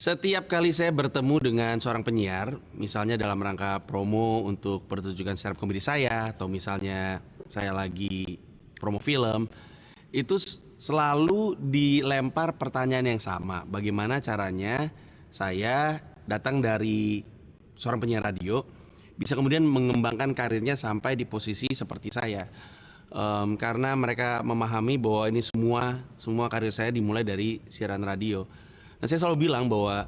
Setiap kali saya bertemu dengan seorang penyiar, misalnya dalam rangka promo untuk pertunjukan stand up comedy saya, atau misalnya saya lagi promo film, itu selalu dilempar pertanyaan yang sama. Bagaimana caranya saya datang dari seorang penyiar radio, bisa kemudian mengembangkan karirnya sampai di posisi seperti saya. Karena mereka memahami bahwa ini semua karir saya dimulai dari siaran radio. Nah, saya selalu bilang bahwa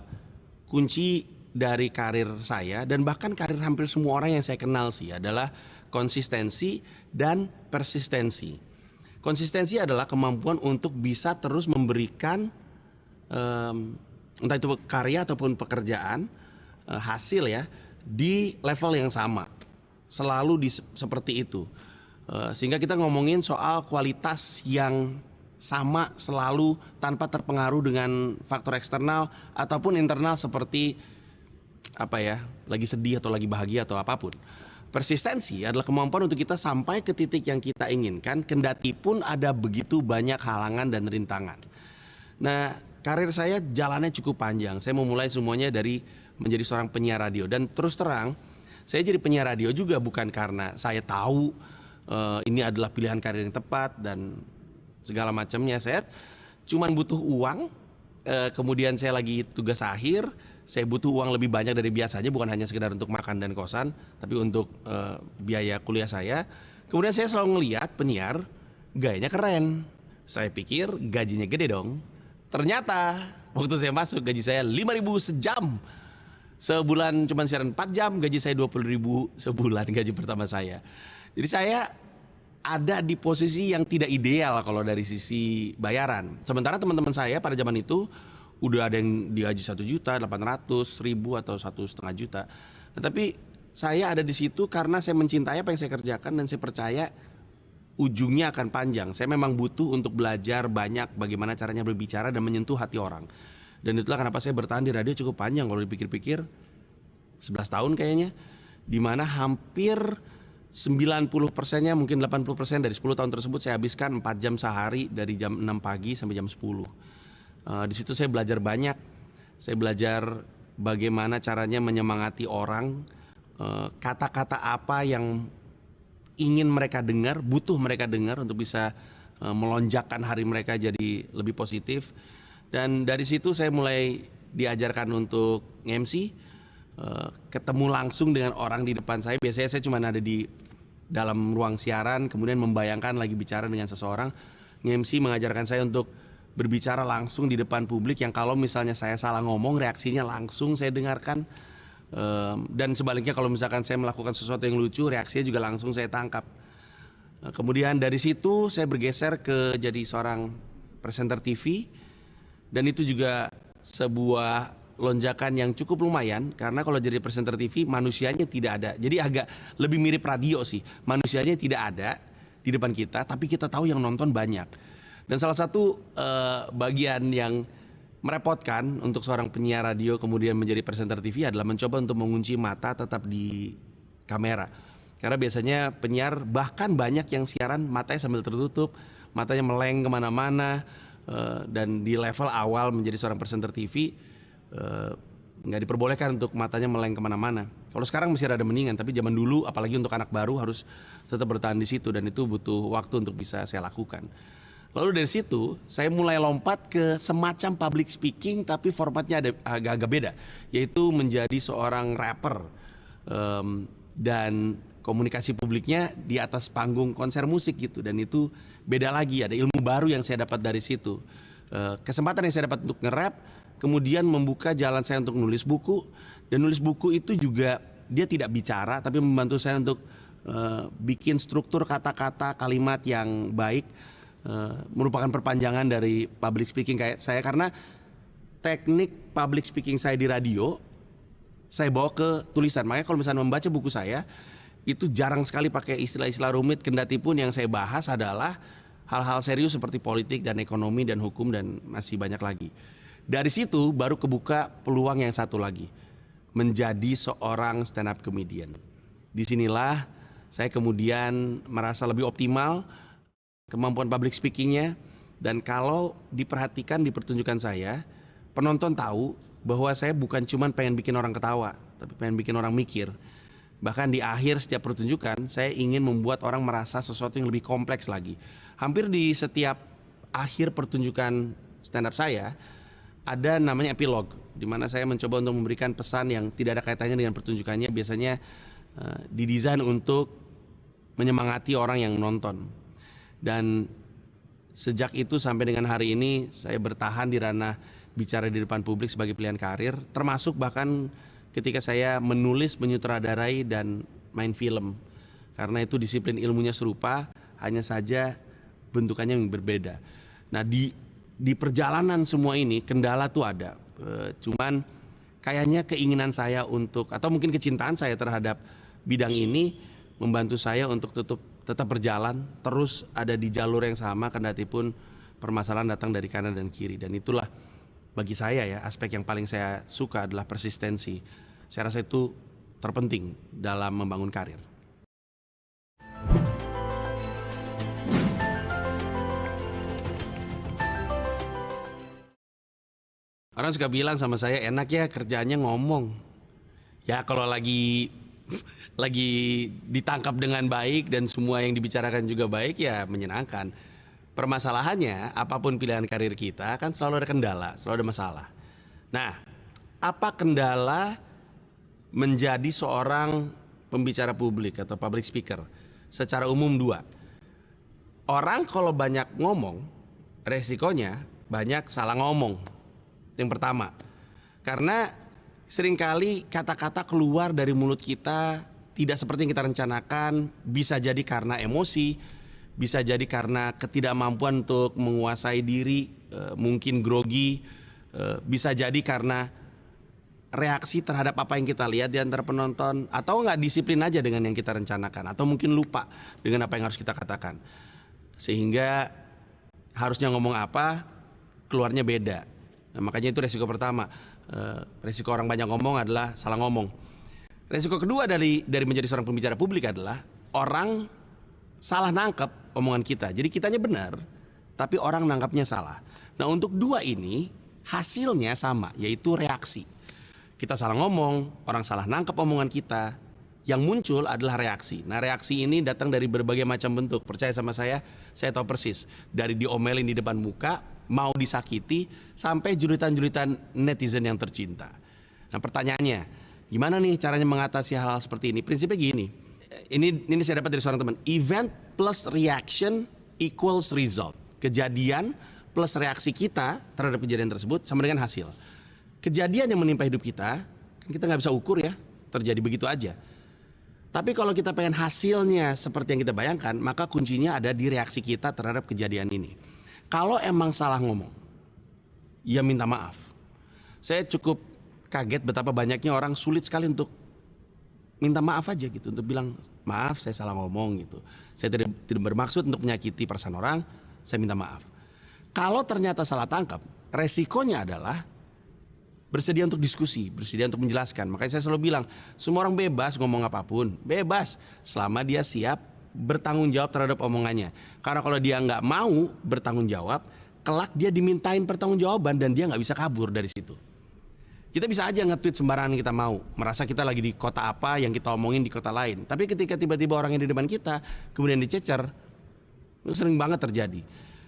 kunci dari karir saya dan bahkan karir hampir semua orang yang saya kenal sih adalah konsistensi dan persistensi. Konsistensi adalah kemampuan untuk bisa terus memberikan entah itu karya ataupun pekerjaan hasil ya di level yang sama, selalu seperti itu. Sehingga kita ngomongin soal kualitas yang sama selalu tanpa terpengaruh dengan faktor eksternal ataupun internal seperti lagi sedih atau lagi bahagia atau apapun. Persistensi adalah kemampuan untuk kita sampai ke titik yang kita inginkan kendati pun ada begitu banyak halangan dan rintangan. Nah, karir saya jalannya cukup panjang. Saya memulai semuanya dari menjadi seorang penyiar radio, dan terus terang saya jadi penyiar radio juga bukan karena saya tahu ini adalah pilihan karir yang tepat dan segala macamnya. Saya cuman butuh uang, kemudian saya lagi tugas akhir, saya butuh uang lebih banyak dari biasanya, bukan hanya sekedar untuk makan dan kosan, tapi untuk biaya kuliah saya. Kemudian saya selalu ngelihat penyiar gayanya keren. Saya pikir gajinya gede dong. Ternyata waktu saya masuk gaji saya 5.000 sejam. Sebulan cuma siaran 4 jam, gaji saya 20.000 sebulan gaji pertama saya. Jadi saya ada di posisi yang tidak ideal kalau dari sisi bayaran. Sementara teman-teman saya pada zaman itu udah ada yang digaji 1.800.000 atau 1,5 juta. Nah, tapi saya ada di situ karena saya mencintai apa yang saya kerjakan dan saya percaya ujungnya akan panjang. Saya memang butuh untuk belajar banyak bagaimana caranya berbicara dan menyentuh hati orang. Dan itulah kenapa saya bertahan di radio cukup panjang kalau dipikir-pikir, 11 tahun kayaknya, dimana hampir 90%-nya, mungkin 80% dari 10 tahun tersebut saya habiskan 4 jam sehari dari jam 6 pagi sampai jam 10. Di situ saya belajar banyak. Saya belajar bagaimana caranya menyemangati orang, kata-kata apa yang ingin mereka dengar, butuh mereka dengar untuk bisa melonjakkan hari mereka jadi lebih positif. Dan dari situ saya mulai diajarkan untuk nge-MC, ketemu langsung dengan orang di depan saya. Biasanya saya cuma ada di dalam ruang siaran, kemudian membayangkan lagi bicara dengan seseorang. Nge-MC mengajarkan saya untuk berbicara langsung di depan publik, yang kalau misalnya saya salah ngomong, reaksinya langsung saya dengarkan. Dan sebaliknya kalau misalkan saya melakukan sesuatu yang lucu, reaksinya juga langsung saya tangkap. Kemudian dari situ saya bergeser ke jadi seorang presenter TV, dan itu juga sebuah lonjakan yang cukup lumayan, karena kalau jadi presenter TV manusianya tidak ada. Jadi agak lebih mirip radio sih, manusianya tidak ada di depan kita, tapi kita tahu yang nonton banyak. Dan salah satu bagian yang merepotkan untuk seorang penyiar radio kemudian menjadi presenter TV adalah mencoba untuk mengunci mata tetap di kamera. Karena biasanya penyiar, bahkan banyak yang siaran matanya sambil tertutup, matanya meleng kemana-mana. Dan di level awal menjadi seorang presenter TV nggak diperbolehkan untuk matanya meleng kemana-mana. Kalau sekarang masih ada mendingan, tapi zaman dulu apalagi untuk anak baru harus tetap bertahan di situ, dan itu butuh waktu untuk bisa saya lakukan. Lalu dari situ saya mulai lompat ke semacam public speaking, tapi formatnya ada agak-agak beda, yaitu menjadi seorang rapper, dan komunikasi publiknya di atas panggung konser musik gitu. Dan itu beda lagi, ada ilmu baru yang saya dapat dari situ. Kesempatan yang saya dapat untuk nge-rap kemudian membuka jalan saya untuk nulis buku. Dan nulis buku itu juga dia tidak bicara, tapi membantu saya untuk bikin struktur kata-kata, kalimat yang baik, merupakan perpanjangan dari public speaking kayak saya. Karena teknik public speaking saya di radio saya bawa ke tulisan. Makanya kalau misalnya membaca buku saya itu jarang sekali pakai istilah-istilah rumit, kendati pun yang saya bahas adalah hal-hal serius seperti politik dan ekonomi dan hukum dan masih banyak lagi. Dari situ baru kebuka peluang yang satu lagi, menjadi seorang stand up comedian. Disinilah saya kemudian merasa lebih optimal kemampuan public speakingnya. Dan kalau diperhatikan di pertunjukan saya, penonton tahu bahwa saya bukan cuman pengen bikin orang ketawa, tapi pengen bikin orang mikir. Bahkan di akhir setiap pertunjukan, saya ingin membuat orang merasa sesuatu yang lebih kompleks lagi. Hampir di setiap akhir pertunjukan stand up saya, ada namanya epilog, di mana saya mencoba untuk memberikan pesan yang tidak ada kaitannya dengan pertunjukannya, biasanya didesain untuk menyemangati orang yang nonton. Dan sejak itu sampai dengan hari ini, saya bertahan di ranah bicara di depan publik sebagai pilihan karir, termasuk bahkan ketika saya menulis, menyutradarai, dan main film. Karena itu disiplin ilmunya serupa, hanya saja bentukannya yang berbeda. Nah di perjalanan semua ini kendala tuh ada, cuman kayaknya keinginan saya untuk, atau mungkin kecintaan saya terhadap bidang ini membantu saya untuk tetap berjalan, terus ada di jalur yang sama kendati pun permasalahan datang dari kanan dan kiri. Dan itulah bagi saya ya, aspek yang paling saya suka adalah persistensi. Saya rasa itu terpenting dalam membangun karir. Orang suka bilang sama saya, enak ya kerjaannya ngomong. Ya kalau lagi ditangkap dengan baik dan semua yang dibicarakan juga baik, ya menyenangkan. Permasalahannya, apapun pilihan karir kita kan selalu ada kendala, selalu ada masalah. Nah, apa kendala menjadi seorang pembicara publik atau public speaker? Secara umum dua. Orang kalau banyak ngomong, resikonya banyak salah ngomong. Yang pertama, karena seringkali kata-kata keluar dari mulut kita tidak seperti yang kita rencanakan, bisa jadi karena emosi, bisa jadi karena ketidakmampuan untuk menguasai diri, mungkin grogi, bisa jadi karena reaksi terhadap apa yang kita lihat di antara penonton, atau nggak disiplin aja dengan yang kita rencanakan, atau mungkin lupa dengan apa yang harus kita katakan. Sehingga harusnya ngomong apa, keluarnya beda. Nah, makanya itu resiko pertama. Resiko orang banyak ngomong adalah salah ngomong. Resiko kedua dari menjadi seorang pembicara publik adalah orang salah nangkep omongan kita. Jadi kitanya benar, tapi orang nangkapnya salah. Nah untuk dua ini hasilnya sama, yaitu reaksi. Kita salah ngomong, orang salah nangkep omongan kita, yang muncul adalah reaksi. Nah reaksi ini datang dari berbagai macam bentuk. Percaya sama saya tahu persis. Dari diomelin di depan muka, mau disakiti, sampai juritan-juritan netizen yang tercinta. Nah pertanyaannya, gimana nih caranya mengatasi hal-hal seperti ini? Prinsipnya gini, ini saya dapat dari seorang teman. Event plus reaction equals result. Kejadian plus reaksi kita terhadap kejadian tersebut sama dengan hasil. Kejadian yang menimpa hidup kita, kan kita nggak bisa ukur ya, terjadi begitu aja. Tapi kalau kita pengen hasilnya seperti yang kita bayangkan, maka kuncinya ada di reaksi kita terhadap kejadian ini. Kalau emang salah ngomong, ya minta maaf. Saya cukup kaget betapa banyaknya orang sulit sekali untuk minta maaf aja gitu, untuk bilang maaf saya salah ngomong gitu. Saya tidak bermaksud untuk menyakiti perasaan orang, saya minta maaf. Kalau ternyata salah tangkap, resikonya adalah bersedia untuk diskusi, bersedia untuk menjelaskan. Makanya saya selalu bilang, semua orang bebas ngomong apapun, bebas selama dia siap bertanggung jawab terhadap omongannya. Karena kalau dia nggak mau bertanggung jawab, kelak dia dimintain pertanggungjawaban dan dia nggak bisa kabur dari situ. Kita bisa aja nge-tweet sembarangan kita mau, merasa kita lagi di kota apa yang kita omongin di kota lain. Tapi ketika tiba-tiba orang yang di depan kita kemudian dicecer, itu sering banget terjadi.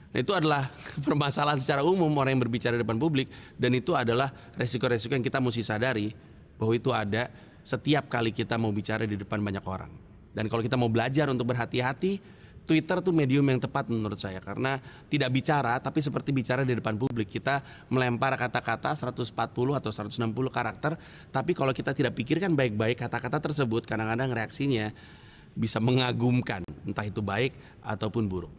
Nah, itu adalah permasalahan secara umum orang yang berbicara di depan publik, dan itu adalah resiko-resiko yang kita mesti sadari bahwa itu ada setiap kali kita mau bicara di depan banyak orang. Dan kalau kita mau belajar untuk berhati-hati, Twitter tuh medium yang tepat menurut saya, karena tidak bicara tapi seperti bicara di depan publik. Kita melempar kata-kata 140 atau 160 karakter, tapi kalau kita tidak pikirkan baik-baik kata-kata tersebut, kadang-kadang reaksinya bisa mengagumkan, entah itu baik ataupun buruk.